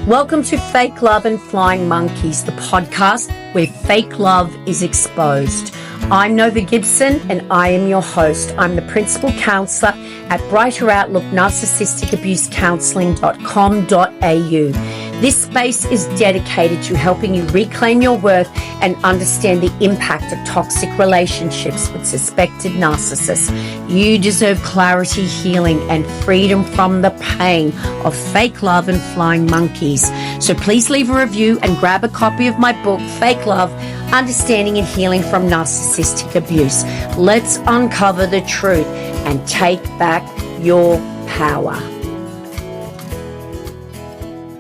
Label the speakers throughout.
Speaker 1: Welcome to Fake Love and Flying Monkeys, the podcast where fake love is exposed. I'm Nova Gibson and I am your host. I'm the principal counsellor at Brighter Outlook Narcissistic Abuse Counselling.com.au. This space is dedicated to helping you reclaim your worth and understand the impact of toxic relationships with suspected narcissists. You deserve clarity, healing, and freedom from the pain of fake love and flying monkeys. So please leave a review and grab a copy of my book, Fake Love, Understanding and Healing from Narcissistic Abuse. Let's uncover the truth and take back your power.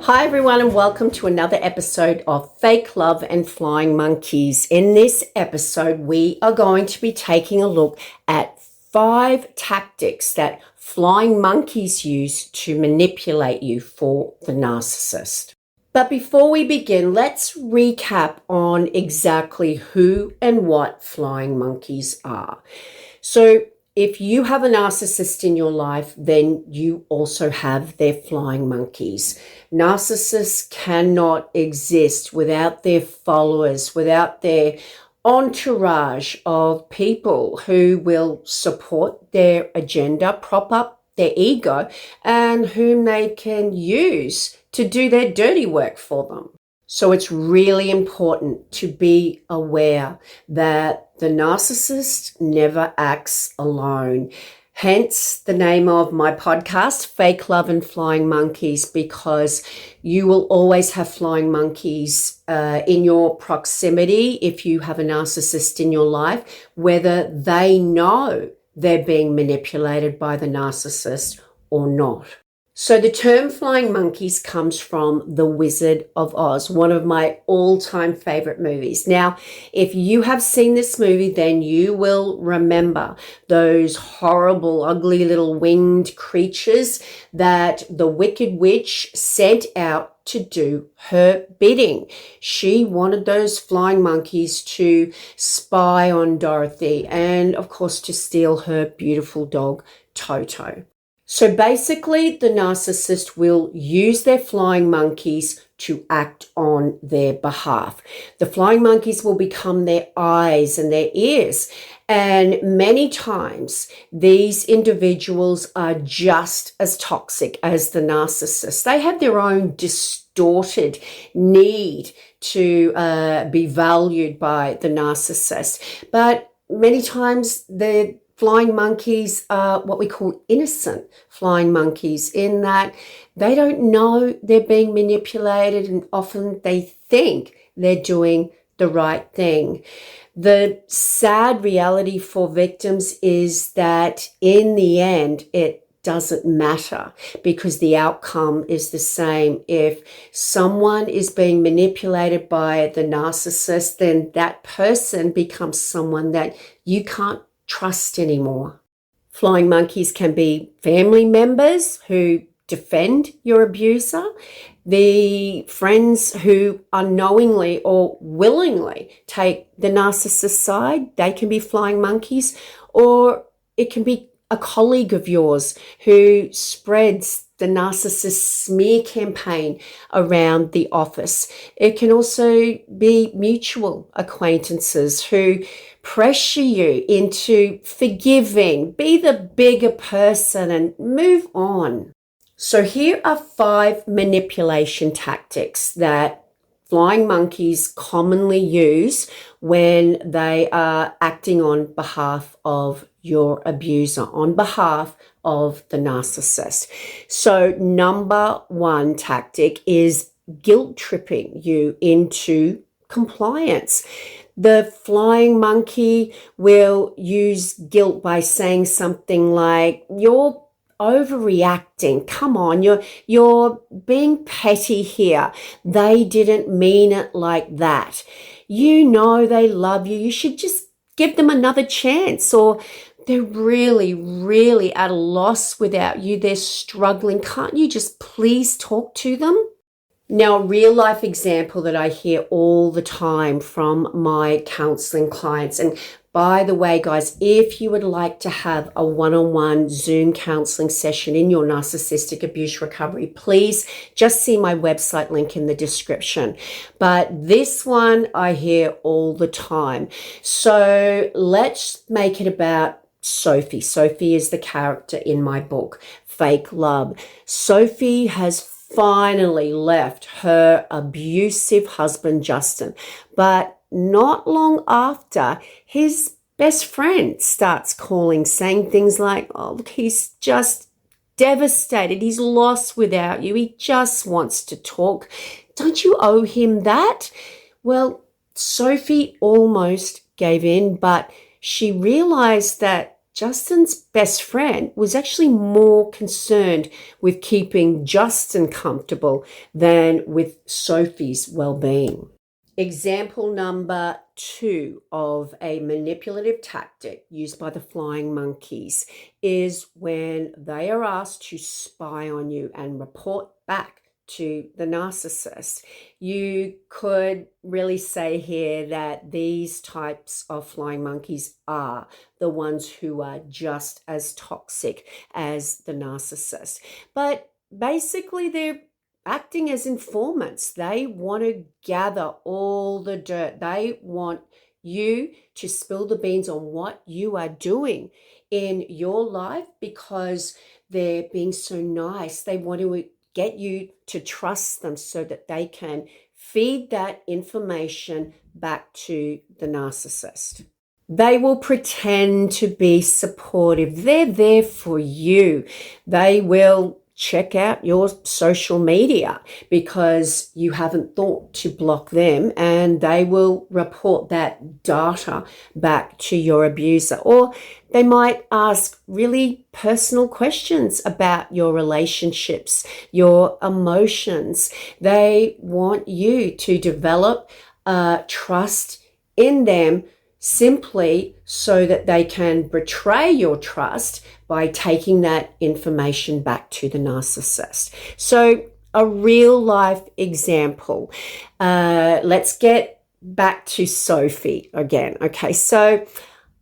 Speaker 1: Hi everyone and welcome to another episode of Fake Love and Flying Monkeys. In this episode, we are going to be taking a look at 5 tactics that flying monkeys use to manipulate you for the narcissist. But before we begin, let's recap on exactly who and what flying monkeys are. So if you have a narcissist in your life, then you also have their flying monkeys. Narcissists cannot exist without their followers, without their entourage of people who will support their agenda, prop up their ego, and whom they can use to do their dirty work for them. So it's really important to be aware that the narcissist never acts alone. Hence the name of my podcast, Fake Love and Flying Monkeys, because you will always have flying monkeys in your proximity if you have a narcissist in your life, whether they know they're being manipulated by the narcissist or not. So the term flying monkeys comes from The Wizard of Oz, one of my all-time favorite movies. Now, if you have seen this movie, then you will remember those horrible, ugly little winged creatures that the Wicked Witch sent out to do her bidding. She wanted those flying monkeys to spy on Dorothy and, of course, to steal her beautiful dog, Toto. So basically, the narcissist will use their flying monkeys to act on their behalf. The flying monkeys will become their eyes and their ears. And many times, these individuals are just as toxic as the narcissist. They have their own distorted need to be valued by the narcissist. But many times, the flying monkeys are what we call innocent flying monkeys, in that they don't know they're being manipulated and often they think they're doing the right thing. The sad reality for victims is that in the end, it doesn't matter because the outcome is the same. If someone is being manipulated by the narcissist, then that person becomes someone that you can't trust anymore. Flying monkeys can be family members who defend your abuser, the friends who unknowingly or willingly take the narcissist's side, they can be flying monkeys, or it can be a colleague of yours who spreads the narcissist smear campaign around the office. It can also be mutual acquaintances who pressure you into forgiving, be the bigger person and move on. So here are 5 manipulation tactics that flying monkeys commonly use when they are acting on behalf of your abuser, on behalf of the narcissist. So number 1 tactic is guilt tripping you into compliance. The flying monkey will use guilt by saying something like, "You're overreacting. Come on, you're being petty here. They didn't mean it like that. You know they love you. You should just give them another chance." Or they're really, really at a loss without you. They're struggling. Can't you just please talk to them? Now, a real life example that I hear all the time from my counseling clients, and By the way, guys, if you would like to have a one-on-one Zoom counseling session in your narcissistic abuse recovery, please just see my website link in the description. But this one I hear all the time. So let's make it about Sophie. Sophie is the character in my book, Fake Love. Sophie has finally left her abusive husband, Justin, but not long after, his best friend starts calling, saying things like, oh, look, he's just devastated. He's lost without you. He just wants to talk. Don't you owe him that? Well, Sophie almost gave in, but she realized that Justin's best friend was actually more concerned with keeping Justin comfortable than with Sophie's well-being. Example number 2 of a manipulative tactic used by the flying monkeys is when they are asked to spy on you and report back to the narcissist. You could really say here that these types of flying monkeys are the ones who are just as toxic as the narcissist. But basically, they're acting as informants. They want to gather all the dirt. They want you to spill the beans on what you are doing in your life because they're being so nice. They want to get you to trust them so that they can feed that information back to the narcissist. They will pretend to be supportive. They're there for you. They will check out your social media because you haven't thought to block them, and they will report that data back to your abuser. Or they might ask really personal questions about your relationships, your emotions. They want you to develop trust in them simply so that they can betray your trust by taking that information back to the narcissist. So a real life example. Let's get back to Sophie again. Okay, so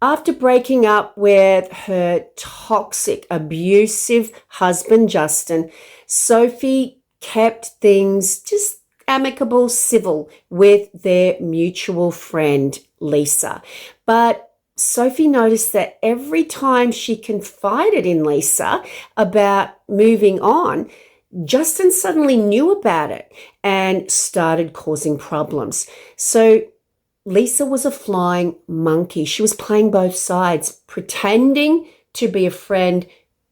Speaker 1: after breaking up with her toxic, abusive husband, Justin, Sophie kept things just amicable, civil with their mutual friend, Lisa. But Sophie noticed that every time she confided in Lisa about moving on, Justin suddenly knew about it and started causing problems. So Lisa was a flying monkey. She was playing both sides, pretending to be a friend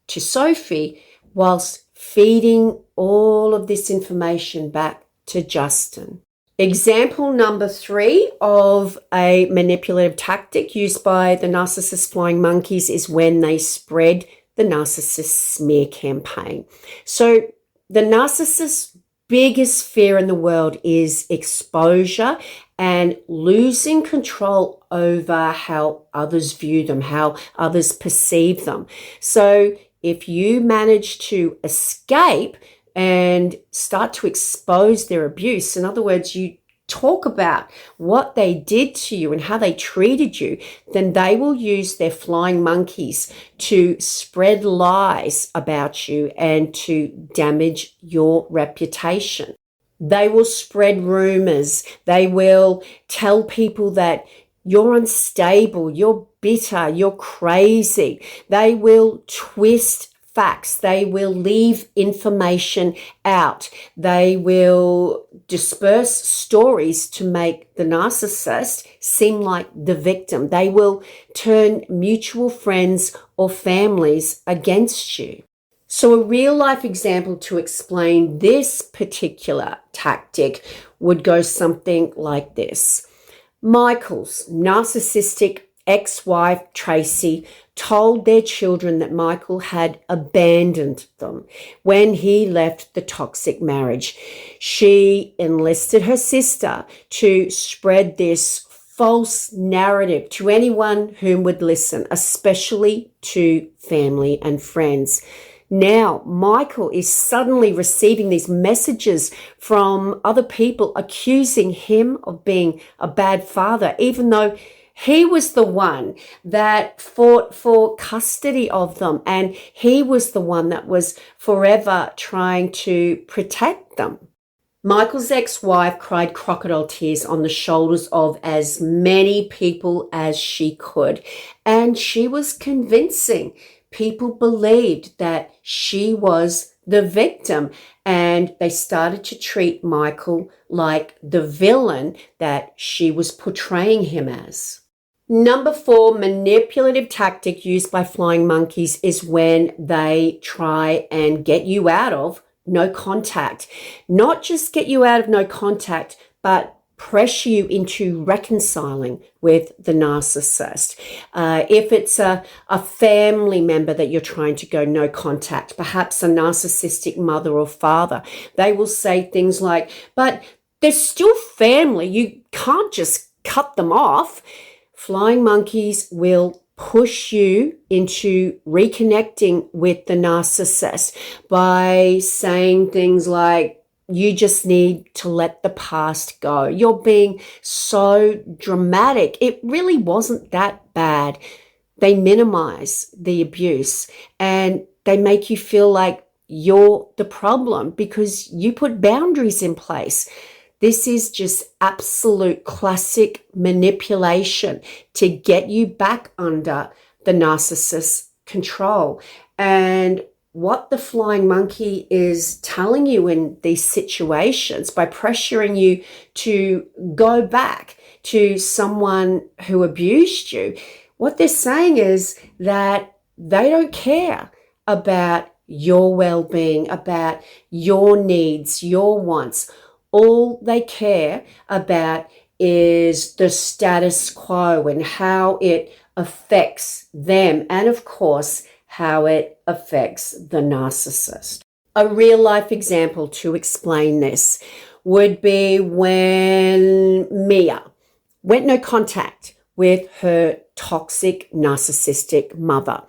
Speaker 1: to Sophie whilst feeding all of this information back to Justin. Example number 3 of a manipulative tactic used by the narcissist flying monkeys is when they spread the narcissist smear campaign. So the narcissist's biggest fear in the world is exposure and losing control over how others view them, how others perceive them. So if you manage to escape and start to expose their abuse, in other words, you talk about what they did to you and how they treated you, then they will use their flying monkeys to spread lies about you and to damage your reputation. They will spread rumors. They will tell people that you're unstable, you're bitter, you're crazy. They will twist facts. They will leave information out. They will disperse stories to make the narcissist seem like the victim. They will turn mutual friends or families against you. So a real life example to explain this particular tactic would go something like this. Michael's narcissistic ex-wife, Tracy, told their children that Michael had abandoned them when he left the toxic marriage. She enlisted her sister to spread this false narrative to anyone whom would listen, especially to family and friends. Now, Michael is suddenly receiving these messages from other people accusing him of being a bad father, even though He was the one that fought for custody of them, and he was the one that was forever trying to protect them. Michael's ex-wife cried crocodile tears on the shoulders of as many people as she could, and she was convincing. People believed that she was the victim, and they started to treat Michael like the villain that she was portraying him as. Number 4 manipulative tactic used by flying monkeys is when they try and get you out of no contact. Not just get you out of no contact, but pressure you into reconciling with the narcissist. If it's a family member that you're trying to go no contact, perhaps a narcissistic mother or father, they will say things like, but they're still family. You can't just cut them off. Flying monkeys will push you into reconnecting with the narcissist by saying things like, you just need to let the past go. You're being so dramatic. It really wasn't that bad. They minimize the abuse and they make you feel like you're the problem because you put boundaries in place. This is just absolute classic manipulation to get you back under the narcissist's control. And what the flying monkey is telling you in these situations by pressuring you to go back to someone who abused you, what they're saying is that they don't care about your well-being, about your needs, your wants. All they care about is the status quo and how it affects them, and of course, how it affects the narcissist. A real life example to explain this would be when Mia went no contact with her toxic narcissistic mother.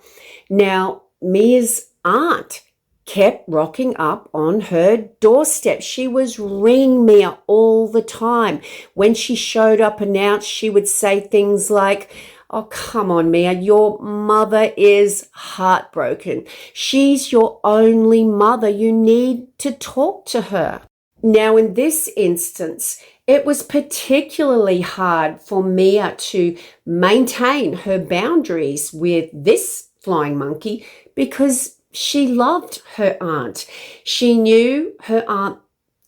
Speaker 1: Now, Mia's aunt kept rocking up on her doorstep. She was ringing Mia all the time. When she showed up announced, she would say things like, oh, come on, Mia, your mother is heartbroken. She's your only mother. You need to talk to her. Now, in this instance, it was particularly hard for Mia to maintain her boundaries with this flying monkey because she loved her aunt. She knew her aunt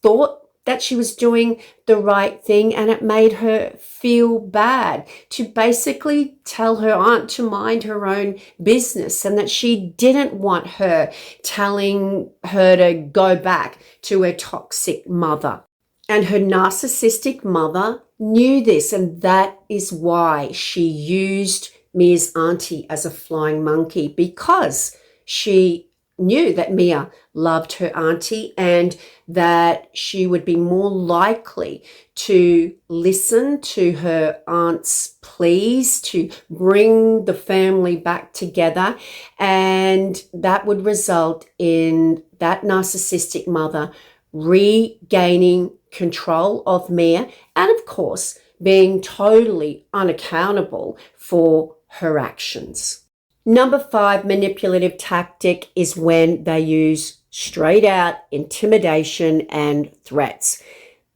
Speaker 1: thought that she was doing the right thing, and it made her feel bad to basically tell her aunt to mind her own business and that she didn't want her telling her to go back to her toxic mother. And her narcissistic mother knew this, and that is why she used Mia's auntie as a flying monkey, because she knew that Mia loved her auntie and that she would be more likely to listen to her aunt's pleas to bring the family back together, and that would result in that narcissistic mother regaining control of Mia and, of course, being totally unaccountable for her actions. Number 5 manipulative tactic is when they use straight out intimidation and threats.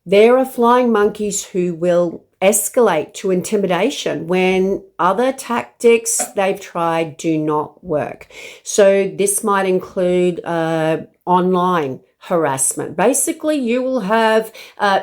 Speaker 1: There are flying monkeys who will escalate to intimidation when other tactics they've tried do not work. So this might include online harassment. Basically, you will have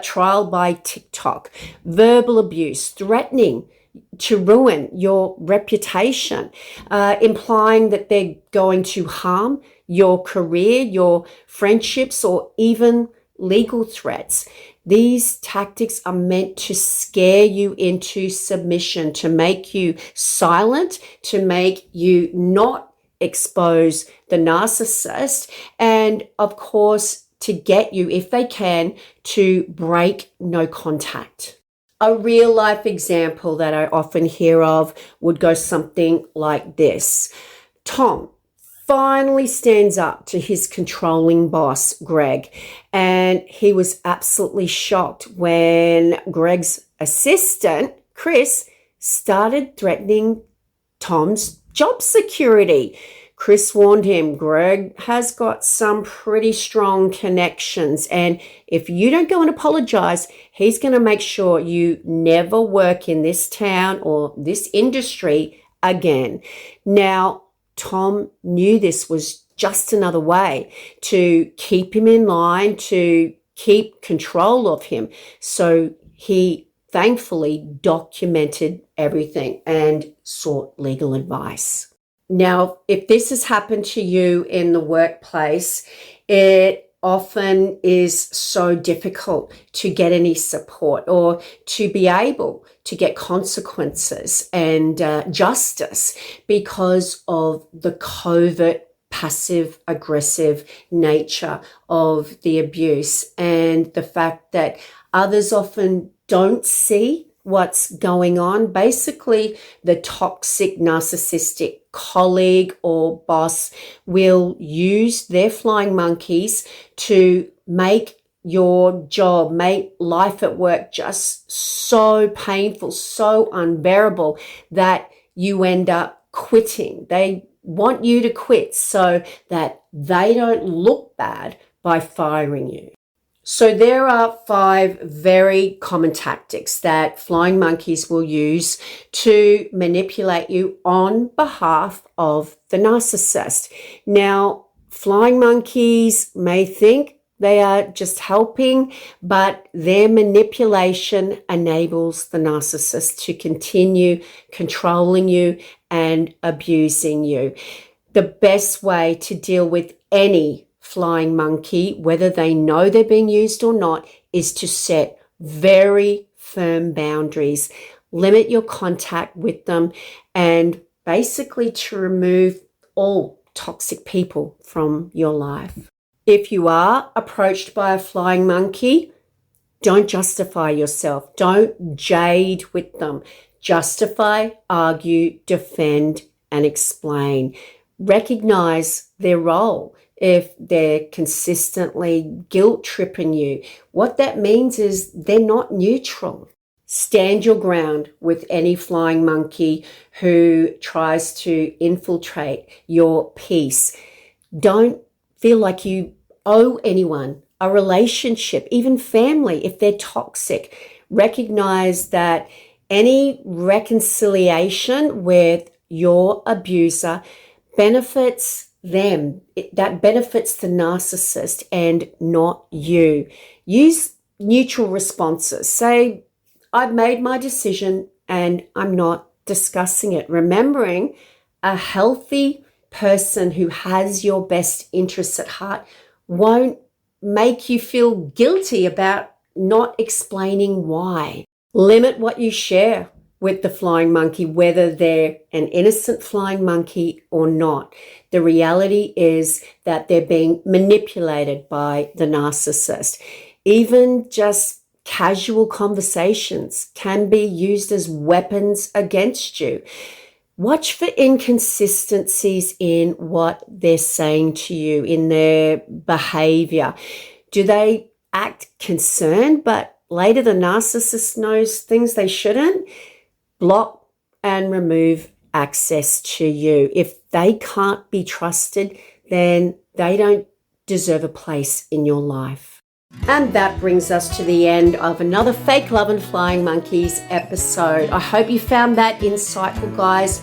Speaker 1: trial by TikTok, verbal abuse, threatening to ruin your reputation, implying that they're going to harm your career, your friendships, or even legal threats. These tactics are meant to scare you into submission, to make you silent, to make you not expose the narcissist, and of course, to get you, if they can, to break no contact. A real life example that I often hear of would go something like this. Tom finally stands up to his controlling boss, Greg, and he was absolutely shocked when Greg's assistant, Chris, started threatening Tom's job security. Chris warned him, Greg has got some pretty strong connections, and if you don't go and apologize, he's going to make sure you never work in this town or this industry again. Now, Tom knew this was just another way to keep him in line, to keep control of him. So he thankfully documented everything and sought legal advice. Now, if this has happened to you in the workplace, it often is so difficult to get any support or to be able to get consequences and justice because of the covert, passive aggressive nature of the abuse and the fact that others often don't see what's going on. Basically, the toxic narcissistic colleague or boss will use their flying monkeys to make your job, make life at work just so painful, so unbearable that you end up quitting. They want you to quit so that they don't look bad by firing you. So there are 5 very common tactics that flying monkeys will use to manipulate you on behalf of the narcissist. Now, flying monkeys may think they are just helping, but their manipulation enables the narcissist to continue controlling you and abusing you. The best way to deal with any flying monkey, whether they know they're being used or not, is to set very firm boundaries, limit your contact with them, and basically to remove all toxic people from your life. If you are approached by a flying monkey, don't justify yourself. Don't jade with them. Justify, argue, defend, and explain. Recognize their role. If they're consistently guilt-tripping you, what that means is they're not neutral. Stand your ground with any flying monkey who tries to infiltrate your peace. Don't feel like you owe anyone a relationship, even family, if they're toxic. Recognize that any reconciliation with your abuser benefits them. That benefits the narcissist and not you. Use neutral responses. Say, I've made my decision and I'm not discussing it. Remembering a healthy person who has your best interests at heart won't make you feel guilty about not explaining why. Limit what you share with the flying monkey, whether they're an innocent flying monkey or not. The reality is that they're being manipulated by the narcissist. Even just casual conversations can be used as weapons against you. Watch for inconsistencies in what they're saying to you, in their behavior. Do they act concerned, but later the narcissist knows things they shouldn't? Block and remove access to you. If they can't be trusted, then they don't deserve a place in your life. And that brings us to the end of another Fake Love and Flying Monkeys episode. I hope you found that insightful, guys.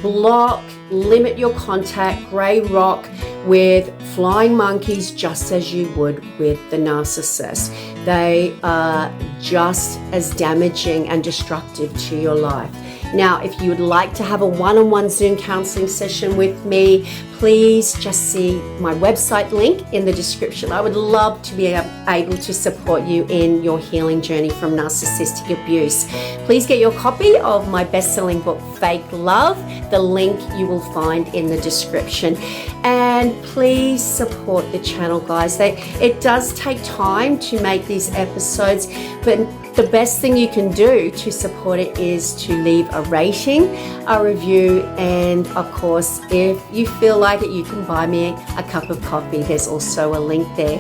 Speaker 1: Block, limit your contact, grey rock with flying monkeys just as you would with the narcissist. They are just as damaging and destructive to your life. Now, if you would like to have a one-on-one Zoom counseling session with me, please just see my website link in the description. I would love to be able to support you in your healing journey from narcissistic abuse. Please get your copy of my best-selling book, Fake Love. The link you will find in the description. And please support the channel, guys. It does take time to make these episodes, but the best thing you can do to support it is to leave a rating, a review, and of course, if you feel like it, you can buy me a cup of coffee. There's also a link there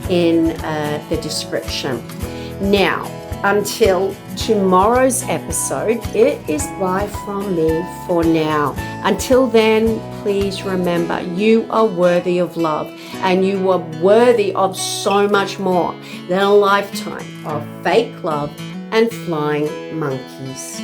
Speaker 1: in the description. Now, until tomorrow's episode, it is bye from me for now. Until then, please remember you are worthy of love, and you are worthy of so much more than a lifetime of fake love and flying monkeys.